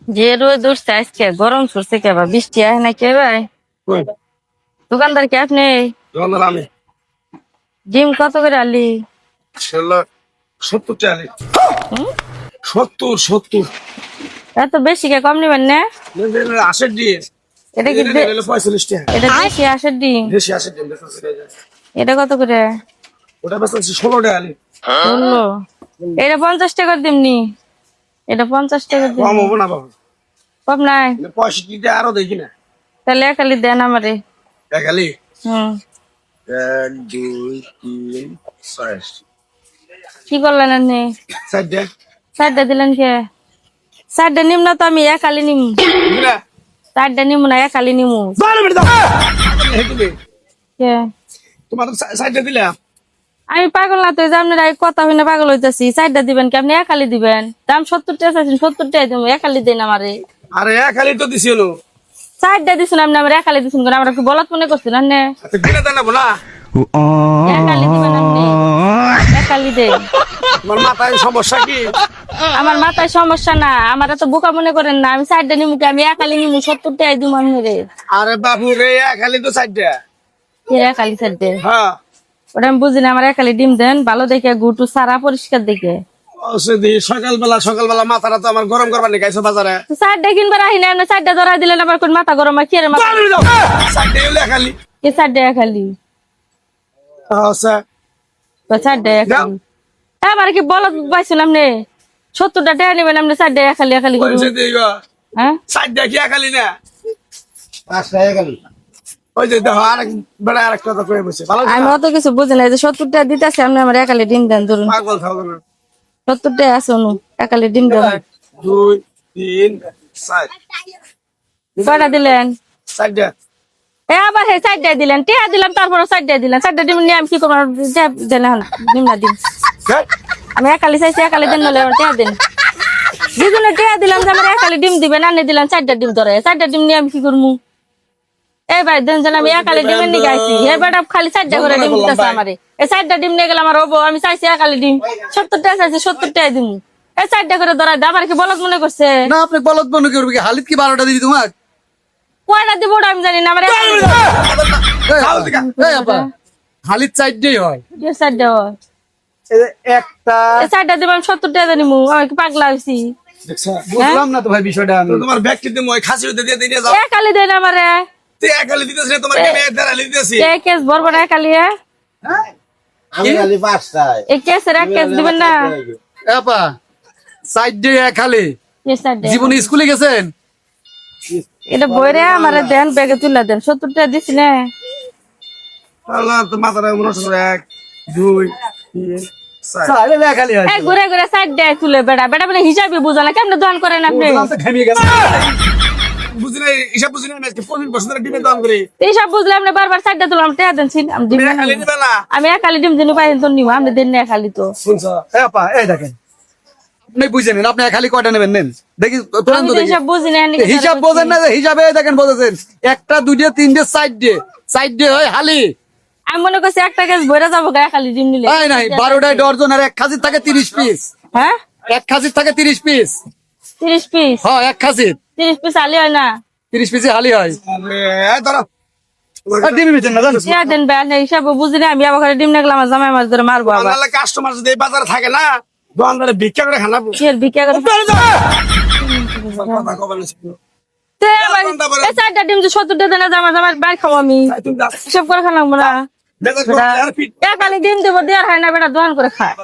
যে রোদ উঠছে আজকে গরম সরছে কে বা বৃষ্টি আয় না কে ভাই কই দোকানদার কে আপনি দোকানদার আমি ডিম কত করে আলি ছেলে 70 টাকা হুম? 70 এত বেশি কে কম নিবেন না 80 দিয়ে এটা কি 45 টাকা এটা বেশি আসের ডিম বেশি 80 দিয়ে বেচতেছে এটা কত করে ওটা বেচতেছে 16 টাকা আলি বললো এটা 50 টাকার দিমনি এটা 50 টাকার দিম কম হবো না বাবা কম নাই 65 টাকা আরো দেখি না তাহলে একালি দেন আমারে এক আলি হুম 1 2 3 4 কি করলেন আপনি 4 টাকা চারটা দিলেন কে চারটা নিম না তো আমি একালি নিম বুঝলা চারটা নিমু না একালি নিমু বারে বেটা দাও হেতুবে কে তোমার 4 টাকা দিলা আমি পাগল না তো এই যে আপনার এই কথা হইনা পাগল হইতেছি চারটা দিবেন কি আপনি একালি দিবেন দাম 70 টাকা চাইছেন 70 টাকা দিব একালি দেন আমারে আরে এক আলি তো দিছিল চারটা দিছেন আপনি আমার একালি দিছেন কেন আমরা কি বলত মনে করছেন আপনি তো কিনে দেন না বলা একালি দিবেন আপনি একালি দেন তোমার মাথায় সমস্যা কি আমার মাথায় সমস্যা না আমার এত বোকা মনে করেন না আমি চারটা নিমু কি আমি একালি নিমু 70 টাকা দিব আমি রে আরে বাবু রে এক আলি তো 4 টাকা একালি চারটে হ্যাঁ ওটা আমি বুঝি না আমার একালি ডিম দেন ভালো দেখে গুটু সারা পরিষ্কার দেখে ওসে সকালবেলা মাথাটা তো আমার গরম করবার নিয়ে বাজারে চারটা কিনবার আহি না আপনি চারটা ধরা দিলেন আবার কোন মাথা গরম হয় কি রে মাথা চারটে হলে খালি কি চারটা একালি আচ্ছা চারটা একালি এবার কি বল পাইছিলাম নে 70টা টাকা নেবেন আপনি চারটা একালি একালি করুন পয়সা দিয়ে গো হ্যাঁ চারটে কি খালি না 5 টাকা খালি ওই যে দেখো আরেক বড় আরেক কথা কয়ে বসে ভালো আমি অত কিছু বুঝি না এই যে 70 টাকা দিতেছে আপনি আমার একালি ডিম দেন ধরুন পাগল থাকো না 70 টাকা আছে অনু একালি ডিম দেন 2 3 4 কয়টা দিলেন চারটে আবার হে চারটা দিলেন টিয়া দিলাম তারপর চারটা দিলেন চারটা ডিম নিয়ে আমি কি করবো দেন এখন ডিম না দিন আমি একালি চাইছি একালি দিন নলে টিয়া দিন দুজনে টিয়া দিলাম যে আমার একালি ডিম দিবেন আনি দিলাম চারটা ডিম ধরে চারটা ডিম নিয়ে আমি কি করবো এই ভাই দেন যেন আমি একালি ডিমের নিয়ে গাইছি হে বেটা খালি চারটা করে ডিম দিতেছে আমারে এই চারটা ডিম নিয়ে গেলে আমার হবো আমি চাইছি একালি ডিম 70 টাকা চাইছি 70 টাকা দিম এই চারটা করে ধরা দে আমার কি বলত মনে করছে না আপনি বলত মনে করবে কি হালিত কি 12টা দিবি তোমার কয়টা দিব ওটা আমি জানি না আমার এই আপা হালিত চাইডেই হয় চারটা একটা এই চারটা দিব আমি 70 টাকা নিমু আমি কি পাগলা হইছি বুঝলাম না তো ভাই বিষয়টা আমি তোমার ব্যক্তিতে মই খাসি হতে দিয়ে দিয়ে যাও একালি দেন আমারে তে এক আলি দিতেছ তোমার কেন এক আলি দিতেছি এই কেস ভরবো না একালি আমি খালি 5টায় এই কেসের এক কেস দিবেন না এ আপা চাইডে খালি এই চারটা। জীবনে স্কুলে গেছেন এটা বইরে আমারে দেন ব্যাগে তুলে দেন 70 টাকা দিছি না আল্লাহ তো মাথাটা নষ্ট করে 1 2 3 4 চাইলে খালি হয় এই ঘুরে ঘুরে সাইড দেয় তুলে বেড়া বেড়া মানে হিসাবই বুঝা না কেমনে দোকান করেন আপনি বুঝলাম তো ঘামিয়ে গেল বুঝি না হিসাব বুঝি না আজকে 25 বছর ধরে ডিমে দাম করে এইসব বুঝলে আপনি বারবার সাইডটা তুললাম টাকা দেন ছিন আমি দিন এক আলি দিবে না আমি একালি ডিম দিনু পাই তো নিব আপনি দেন না একালি তো শুনছ এ আপা এই দেখেন আপনি বুঝেন না আপনি খালি কয়টা নেবেন নেন দেখি তোলেন আমি তো তো দেখি হিসাব বুঝি না হিসাব বোঝেন না যে হিসাবে দেখেন বলেছেন একটা দুইটা তিনটে সাইড হয় হালি আমি মনে করছি একটা কেস ভরে যাবো গা একালি ডিম নিলে তাই নাই 12টায় ডর্জন আর এক খাসির থাকে 30 পিস হ্যাঁ এক খাসির থাকে 30 পিস 30 পিস হ্যাঁ এক খাসির 30 পিস আলি হয় না 30 পিসে হালি হয় এই ধরো আর ডিমি বেচেন না জানেন টাকা দেন বেড়া হিসাব বুঝি না আমি আবার ডিম নিলাম আমার জামাই মাছ ধরে মারবো আবার বাংলা কাস্টমার যদি এই বাজারে থাকে না দোকানদারে ভিক্ষা করে খানা কি এর ভিক্ষা করে কথা কবেন তে আমার এই চারটা ডিম যে 70 টাকা দেন আমার জামাই বাইর খাবো আমি তুমি দাও হিসাব করে খালাম না দেখো আর ফিট একালি ডিম দেবো দেওয়ার হয় না বেটা দোকান করে খায়